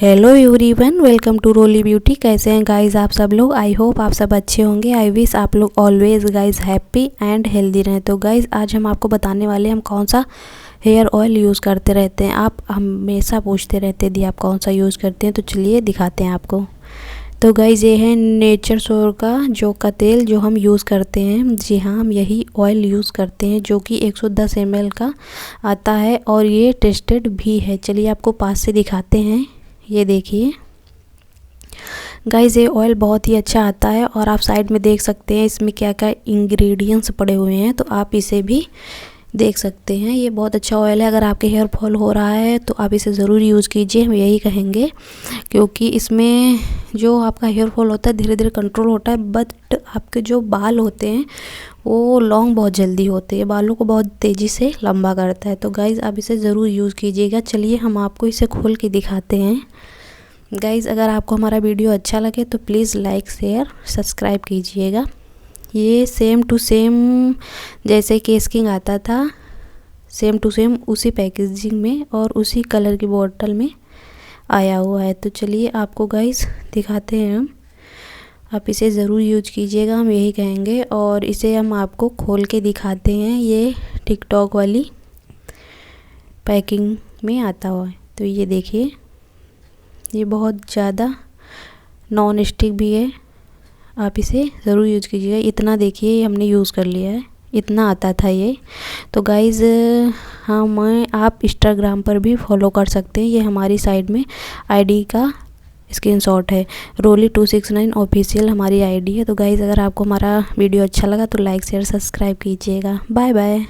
Hello everyone, welcome to Roli beauty. कैसे हैं guys आप सब लोग? आई होप आप सब अच्छे होंगे। आई विश आप लोग always guys happy and healthy रहें। तो गाइस आज हम आपको बताने वाले हैं हम कौन सा हेयर ऑयल यूज़ करते रहते हैं। आप हमेशा पूछते रहते हैं दी आप कौन सा यूज़ करते हैं, तो चलिए दिखाते हैं आपको। तो गाइस ये है नेचर सोर का जौ का तेल जो हम यूज़ करते हैं। जी हाँ, हम यही ऑयल यूज़ करते हैं जो कि 110 ml का आता है और ये टेस्टेड भी है। चलिए आपको पास से दिखाते हैं। ये देखिए गाइस, ये ऑयल बहुत ही अच्छा आता है और आप साइड में देख सकते हैं इसमें क्या क्या इंग्रेडिएंट्स पड़े हुए हैं, तो आप इसे भी देख सकते हैं। ये बहुत अच्छा ऑयल है। अगर आपके हेयर फॉल हो रहा है तो आप इसे ज़रूर यूज़ कीजिए, हम यही कहेंगे, क्योंकि इसमें जो आपका हेयर फॉल होता है धीरे धीरे कंट्रोल होता है। बट आपके जो बाल होते हैं वो लॉन्ग बहुत जल्दी होते हैं, बालों को बहुत तेज़ी से लंबा करता है। तो गाइज़ आप इसे ज़रूर यूज़ कीजिएगा। चलिए हम आपको इसे खोल के दिखाते हैं। गाइज़ अगर आपको हमारा वीडियो अच्छा लगे तो प्लीज़ लाइक शेयर सब्सक्राइब कीजिएगा। ये सेम टू सेम जैसे केस किंग आता था, सेम टू सेम उसी पैकेजिंग में और उसी कलर की बोतल में आया हुआ है। तो चलिए आपको गाइज़ दिखाते हैं हम। आप इसे ज़रूर यूज कीजिएगा, हम यही कहेंगे। और इसे हम आपको खोल के दिखाते हैं। ये टिकटॉक वाली पैकिंग में आता हुआ है। तो ये देखिए, ये बहुत ज़्यादा नॉन स्टिक भी है। आप इसे ज़रूर यूज कीजिएगा। इतना देखिए हमने यूज़ कर लिया है, इतना आता था ये। तो गाइज़ हमें आप इंस्टाग्राम पर भी फॉलो कर सकते हैं। ये हमारी साइड में आईडी का स्क्रीनशॉट है। रोली 269 ऑफिशियल हमारी आईडी है। तो गाइज़ अगर आपको हमारा वीडियो अच्छा लगा तो लाइक शेयर सब्सक्राइब कीजिएगा। Bye bye.